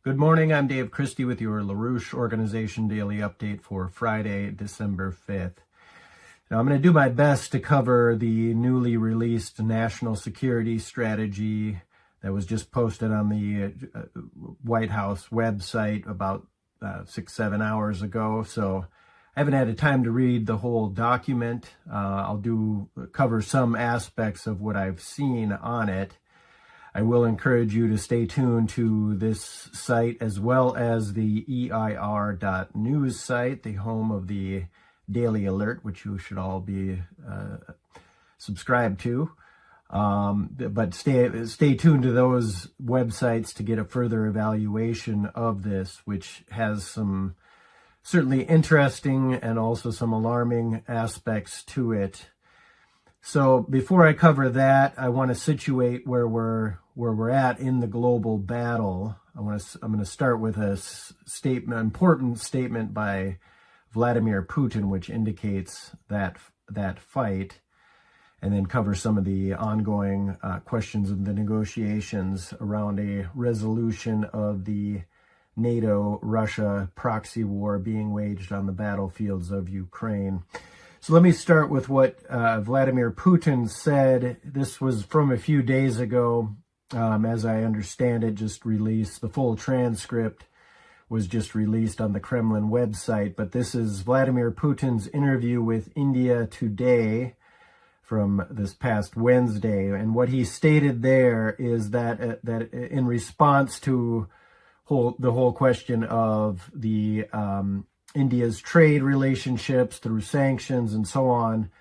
Good morning, I'm Dave Christie with your LaRouche Organization Daily Update for Friday, December 5th. Now, I'm going to do my best to cover the newly released national security strategy that was just posted on the White House website about 6-7 hours ago. So I haven't had the time to read the whole document. I'll cover some aspects of what I've seen on it. I will encourage you to stay tuned to this site as well as the EIR.news site, the home of the Daily Alert, which you should all be subscribed to. But stay tuned to those websites to get a further evaluation of this, which has some certainly interesting and also some alarming aspects to it. So before I cover that, I want to situate where we're at in the global battle. I'm going to start with a important statement by Vladimir Putin, which indicates that fight, and then cover some of the ongoing questions of the negotiations around a resolution of the NATO-Russia proxy war being waged on the battlefields of Ukraine. So let me start with what Vladimir Putin said. This was from a few days ago. As I understand it, just released. The full transcript was just released on the Kremlin website. But this is Vladimir Putin's interview with India Today from this past Wednesday. And what he stated there is that in response to the whole question of the India's trade relationships through sanctions and so on,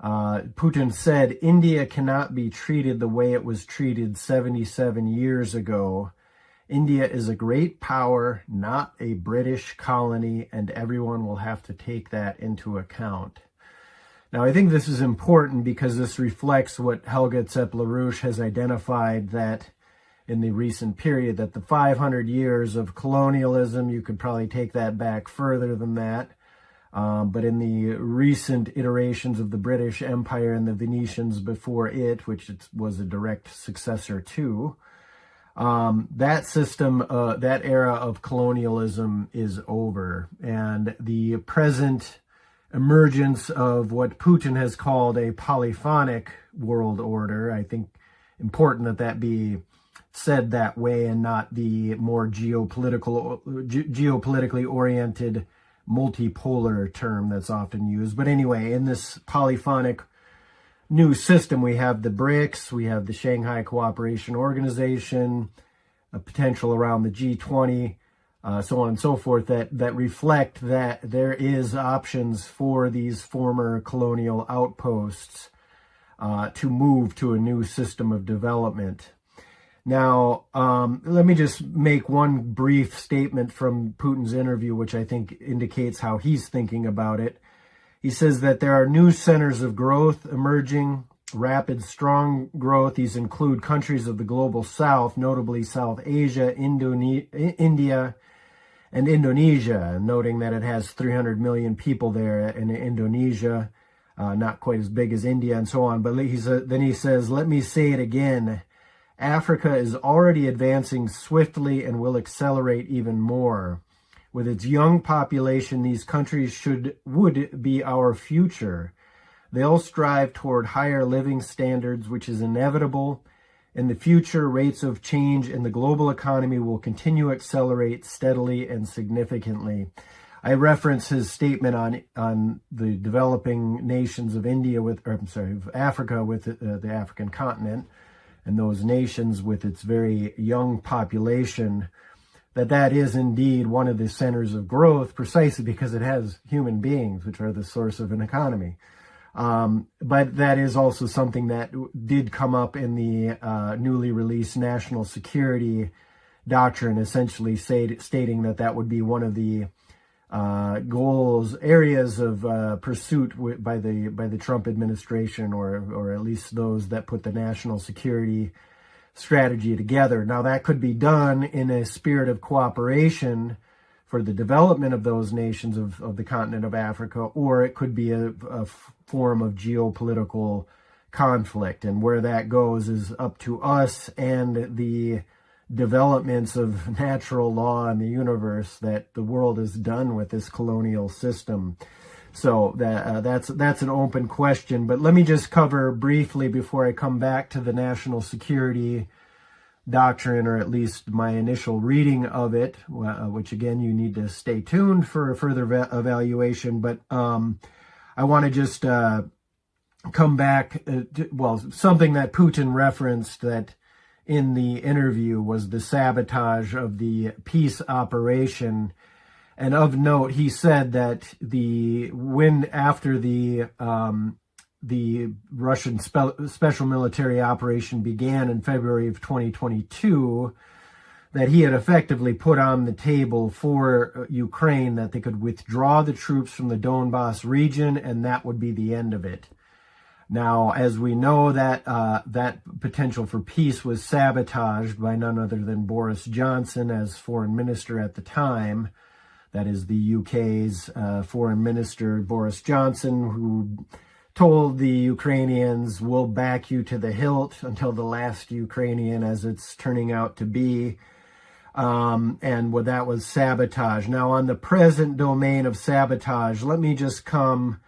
Putin said India cannot be treated the way it was treated 77 years ago. India is a great power, not a British colony, and everyone will have to take that into account. Now, I think this is important because this reflects what Helga Tsepp-LaRouche has identified, that in the recent period, that the 500 years of colonialism, you could probably take that back further than that. But in the recent iterations of the British Empire and the Venetians before it, which it was a direct successor to, that system, that era of colonialism is over. And the present emergence of what Putin has called a polyphonic world order, I think important that be said that way and not the more geopolitically oriented multipolar term that's often used. But anyway, in this polyphonic new system, we have the BRICS, we have the Shanghai Cooperation Organization, a potential around the G20, so on and so forth, that reflect that there is options for these former colonial outposts to move to a new system of development. Now, let me just make one brief statement from Putin's interview, which I think indicates how he's thinking about it. He says that there are new centers of growth emerging, rapid, strong growth. These include countries of the global south, notably South Asia, India, and Indonesia, noting that it has 300 million people there in Indonesia, not quite as big as India and so on. But then he says, let me say it again. Africa is already advancing swiftly and will accelerate even more. With its young population, these countries would be our future. They'll strive toward higher living standards, which is inevitable. In the future, rates of change in the global economy will continue to accelerate steadily and significantly. I reference his statement on the developing nations of Africa with the African continent, and those nations with its very young population, that is indeed one of the centers of growth, precisely because it has human beings, which are the source of an economy. But that is also something that did come up in the newly released national security doctrine, essentially stating that would be one of the areas of pursuit by the Trump administration, or at least those that put the national security strategy together. Now, that could be done in a spirit of cooperation for the development of those nations of the continent of Africa, or it could be a form of geopolitical conflict. And where that goes is up to us and the developments of natural law in the universe that the world is done with this colonial system. So that's an open question. But let me just cover briefly before I come back to the national security doctrine, or at least my initial reading of it, which again, you need to stay tuned for further evaluation. But I want to just come back something that Putin referenced that in the interview was the sabotage of the peace operation. And of note, he said that after the Russian special military operation began in February of 2022, that he had effectively put on the table for Ukraine that they could withdraw the troops from the Donbas region, and that would be the end of it. Now, as we know, that potential for peace was sabotaged by none other than Boris Johnson as foreign minister at the time. That is the UK's foreign minister, Boris Johnson, who told the Ukrainians, we'll back you to the hilt until the last Ukrainian, as it's turning out to be. And that was sabotage. Now, on the present domain of sabotage, let me just come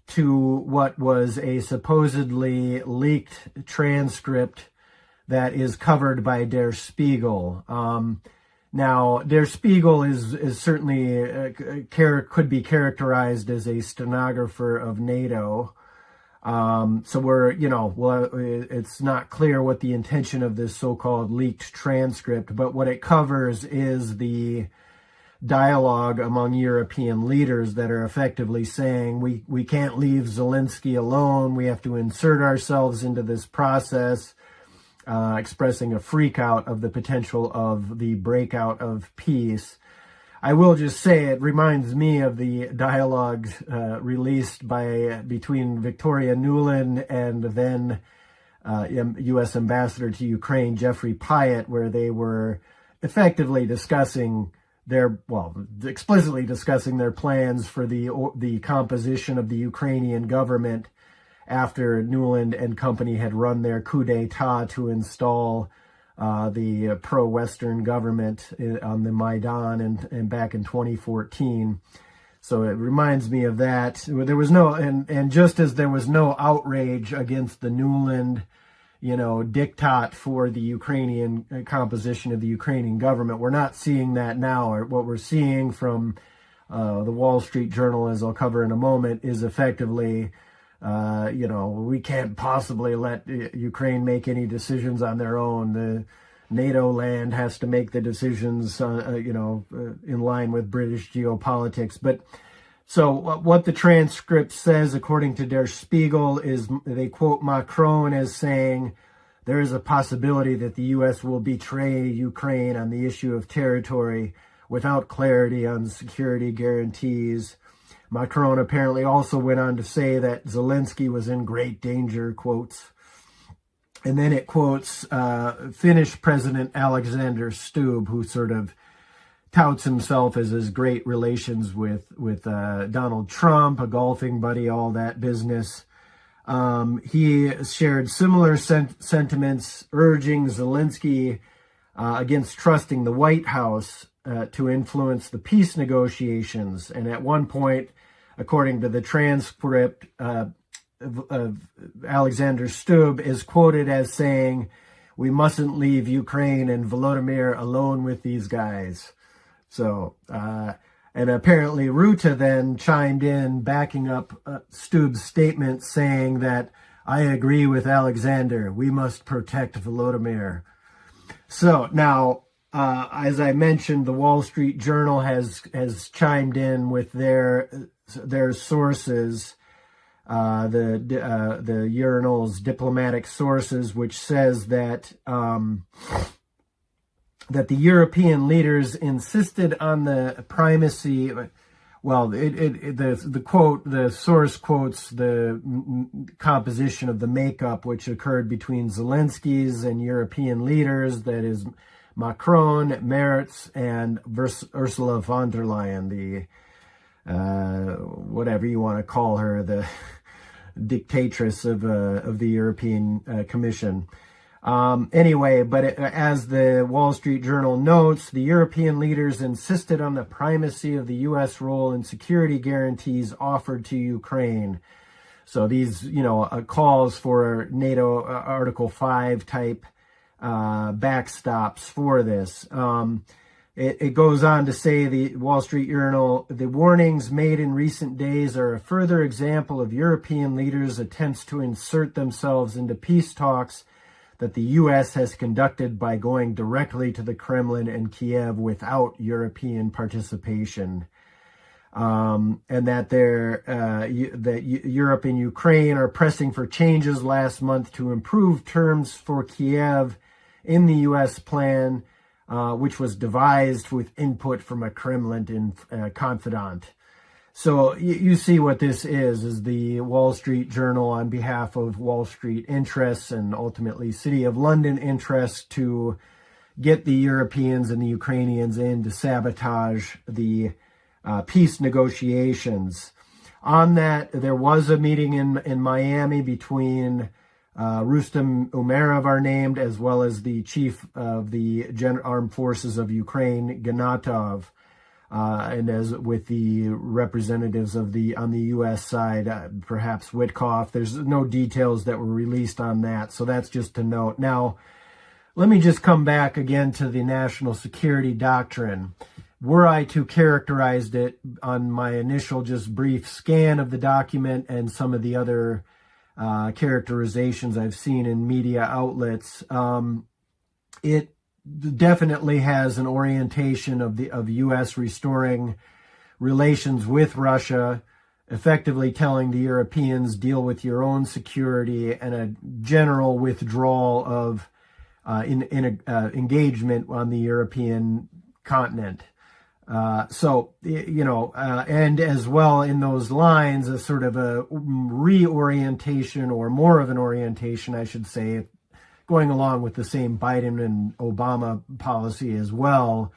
to what was a supposedly leaked transcript that is covered by Der Spiegel. Now, Der Spiegel is certainly could be characterized as a stenographer of NATO. So it's not clear what the intention of this so-called leaked transcript, but what it covers is the dialogue among European leaders that are effectively saying we can't leave Zelensky alone. We have to insert ourselves into this process. Expressing a freak out of the potential of the breakout of peace. I will just say it reminds me of the dialogue released between Victoria Nuland and then U.S. Ambassador to Ukraine, Jeffrey Pyatt, where they were effectively explicitly discussing their plans for the composition of the Ukrainian government after Nuland and company had run their coup d'etat to install the pro-Western government on the Maidan and back in 2014. So it reminds me of that. There was and just as there was no outrage against the Nuland, diktat for the Ukrainian composition of the Ukrainian government, we're not seeing that now. Or what we're seeing from the Wall Street Journal, as I'll cover in a moment, is effectively we can't possibly let Ukraine make any decisions on their own. The NATO land has to make the decisions, in line with British geopolitics. But so what the transcript says, according to Der Spiegel, is they quote Macron as saying, there is a possibility that the U.S. will betray Ukraine on the issue of territory without clarity on security guarantees. Macron apparently also went on to say that Zelensky was in great danger, quotes. And then it quotes Finnish President Alexander Stubb, who sort of touts himself as his great relations with Donald Trump, a golfing buddy, all that business. He shared similar sentiments, urging Zelensky against trusting the White House to influence the peace negotiations. And at one point, according to the transcript, Alexander Stubb is quoted as saying, we mustn't leave Ukraine and Volodymyr alone with these guys. So, and apparently Ruta then chimed in, backing up Stubb's statement, saying that I agree with Alexander. We must protect Volodymyr. So now, as I mentioned, the Wall Street Journal has chimed in with their sources, the Urinal's diplomatic sources, which says that that the European leaders insisted on the primacy. Well, the source quotes the composition of the makeup which occurred between Zelensky's and European leaders, that is Macron, Merz, and Ursula von der Leyen, the whatever you want to call her, the dictatress of the European Commission. Anyway, but as the Wall Street Journal notes, the European leaders insisted on the primacy of the U.S. role in security guarantees offered to Ukraine. So these, calls for NATO Article 5 type backstops for this. It goes on to say, the Wall Street Journal, the warnings made in recent days are a further example of European leaders' attempts to insert themselves into peace talks that the U.S. has conducted by going directly to the Kremlin and Kiev without European participation. And that Europe and Ukraine are pressing for changes last month to improve terms for Kiev in the U.S. plan, which was devised with input from a Kremlin confidant. So you see what this is the Wall Street Journal on behalf of Wall Street interests and ultimately City of London interests to get the Europeans and the Ukrainians in to sabotage the peace negotiations. On that, there was a meeting in Miami between Rustem Umerov are named, as well as the chief of the Armed Forces of Ukraine, Ganatov, and as with the representatives on the U.S. side, perhaps Witkoff. There's no details that were released on that, so that's just to note. Now, let me just come back again to the national security doctrine. Were I to characterize it on my initial just brief scan of the document and some of the other characterizations I've seen in media outlets, it definitely has an orientation of U.S. restoring relations with Russia, effectively telling the Europeans deal with your own security, and a general withdrawal of engagement on the European continent. And as well in those lines, a sort of a reorientation, or more of an orientation, I should say, going along with the same Biden and Obama policy as well,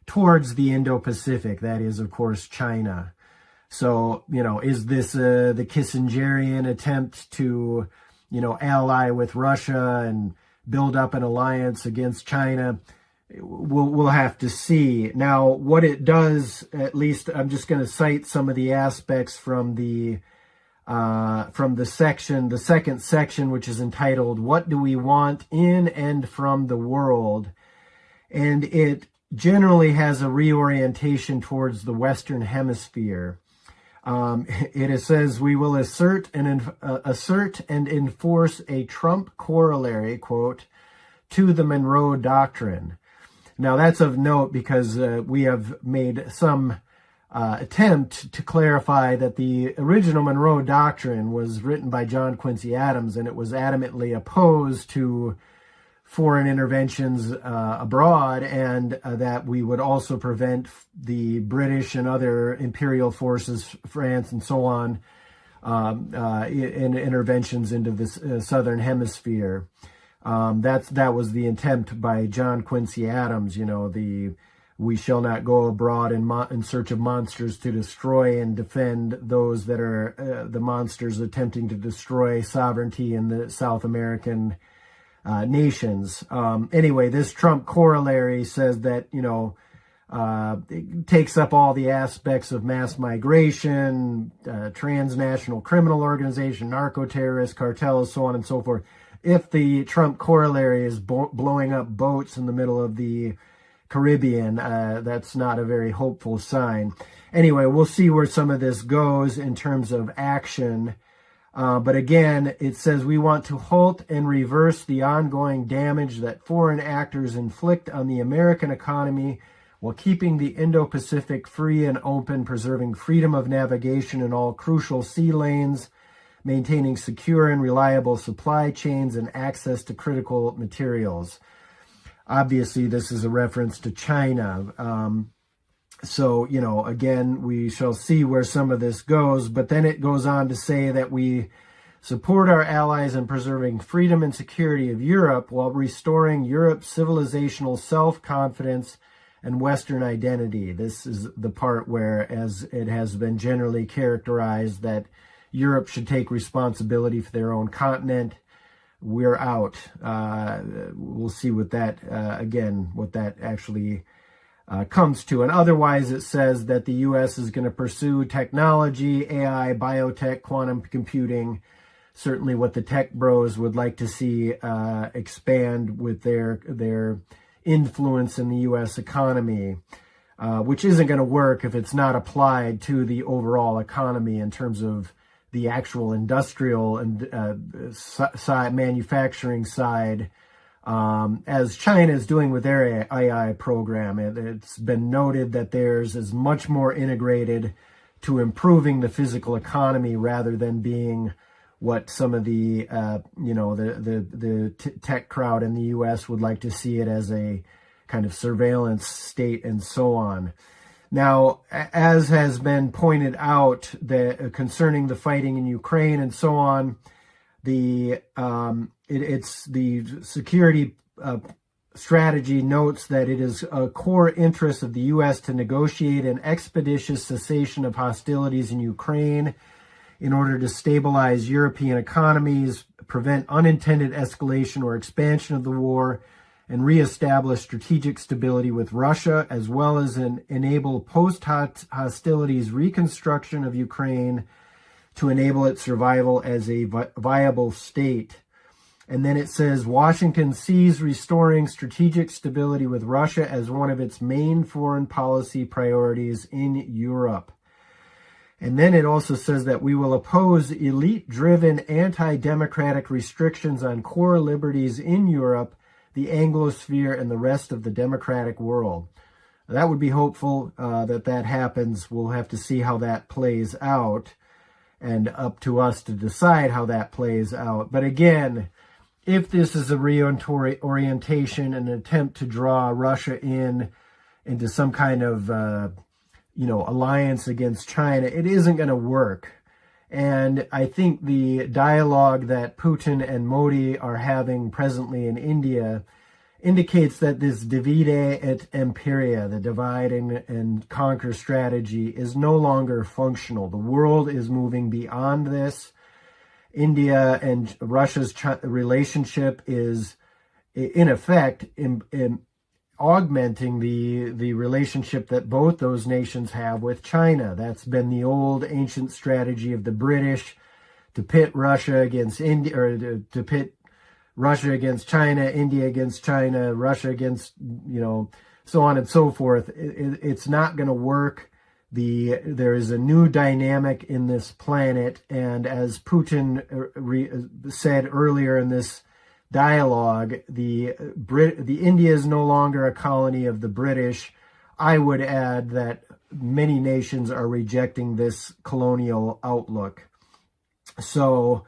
towards the Indo-Pacific, that is, of course, China. So, is this the Kissingerian attempt to, ally with Russia and build up an alliance against China? We'll have to see. Now, what it does, at least I'm just going to cite some of the aspects from the second section, which is entitled, "What Do We Want in and from the World?" And it generally has a reorientation towards the Western Hemisphere. It says, "We will assert and enforce a Trump corollary," quote, "to the Monroe Doctrine." Now, that's of note because we have made some attempt to clarify that the original Monroe Doctrine was written by John Quincy Adams, and it was adamantly opposed to foreign interventions abroad, and that we would also prevent the British and other imperial forces, France and so on, in interventions into the southern hemisphere. That was the attempt by John Quincy Adams, we shall not go abroad in search of monsters to destroy and defend those that are the monsters attempting to destroy sovereignty in the South American nations. Anyway, this Trump corollary says that, it takes up all the aspects of mass migration, transnational criminal organization, narco-terrorists, cartels, so on and so forth. If the Trump corollary is blowing up boats in the middle of the Caribbean, that's not a very hopeful sign. Anyway, we'll see where some of this goes in terms of action. But again, it says we want to halt and reverse the ongoing damage that foreign actors inflict on the American economy while keeping the Indo-Pacific free and open, preserving freedom of navigation in all crucial sea lanes, maintaining secure and reliable supply chains and access to critical materials. Obviously, this is a reference to China. Again, we shall see where some of this goes, but then it goes on to say that we support our allies in preserving freedom and security of Europe while restoring Europe's civilizational self-confidence and Western identity. This is the part where, as it has been generally characterized, that Europe should take responsibility for their own continent, we're out. We'll see what that, again, what that actually comes to. And otherwise, it says that the U.S. is going to pursue technology, AI, biotech, quantum computing, certainly what the tech bros would like to see expand with their influence in the U.S. economy, which isn't going to work if it's not applied to the overall economy in terms of the actual industrial and manufacturing side, as China is doing with their AI program. It's been noted that theirs is much more integrated to improving the physical economy rather than being what some of the tech crowd in the U.S. would like to see it as, a kind of surveillance state and so on. Now, as has been pointed out, concerning the fighting in Ukraine and so on, it's the security strategy notes that it is a core interest of the U.S. to negotiate an expeditious cessation of hostilities in Ukraine in order to stabilize European economies, prevent unintended escalation or expansion of the war, and reestablish strategic stability with Russia, as well as enable post-hostilities reconstruction of Ukraine to enable its survival as a viable state. And then it says, Washington sees restoring strategic stability with Russia as one of its main foreign policy priorities in Europe. And then it also says that we will oppose elite-driven anti-democratic restrictions on core liberties in Europe, the Anglosphere, and the rest of the democratic world. That would be hopeful that happens. We'll have to see how that plays out, and up to us to decide how that plays out. But again, if this is a reorientation, an attempt to draw Russia into some kind of alliance against China, it isn't going to work. And I think the dialogue that Putin and Modi are having presently in India indicates that this divide et imperia, the divide and conquer strategy, is no longer functional. The world is moving beyond this. India and Russia's relationship is, in effect, augmenting the relationship that both those nations have with China. That's been the old ancient strategy of the British, to pit Russia against India, or to pit Russia against China, India against China, Russia against, so on and so forth. It's not going to work. There is a new dynamic in this planet, and as Putin said earlier in this dialogue, the India is no longer a colony of the British. I would add that many nations are rejecting this colonial outlook. So,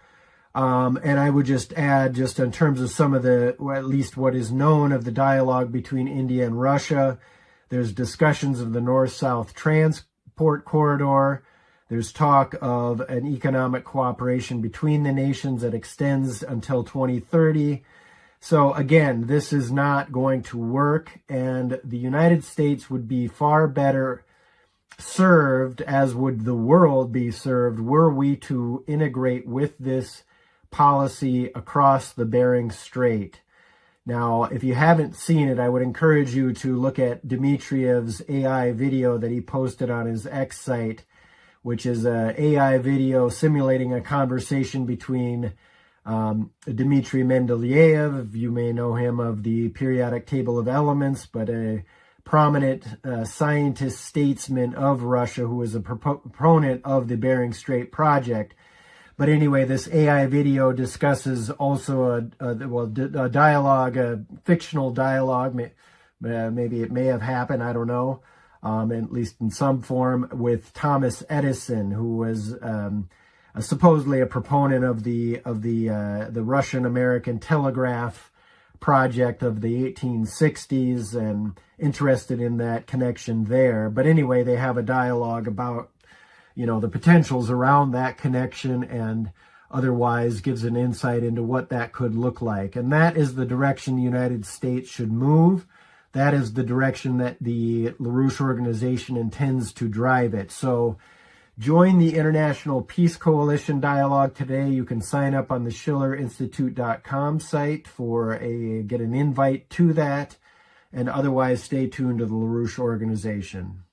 and I would just add, just in terms of some of or at least what is known of the dialogue between India and Russia, there's discussions of the North-South transport corridor. There's talk of an economic cooperation between the nations that extends until 2030. So again, this is not going to work, and the United States would be far better served, as would the world be served, were we to integrate with this policy across the Bering Strait. Now, if you haven't seen it, I would encourage you to look at Dmitriev's AI video that he posted on his X site, which is an AI video simulating a conversation between Dmitry Mendeleev. You may know him of the periodic table of elements, but a prominent scientist, statesman of Russia who was a proponent of the Bering Strait project. But anyway, this AI video discusses also a dialogue, a fictional dialogue. Maybe it may have happened, I don't know. At least in some form, with Thomas Edison, who was supposedly a proponent of the Russian-American telegraph project of the 1860s, and interested in that connection there. But anyway, they have a dialogue about the potentials around that connection, and otherwise gives an insight into what that could look like. And that is the direction the United States should move. That is the direction that the LaRouche organization intends to drive it. So Join the International Peace Coalition dialogue today. You can sign up on the schillerinstitute.com site get an invite to that, and otherwise stay tuned to the LaRouche organization.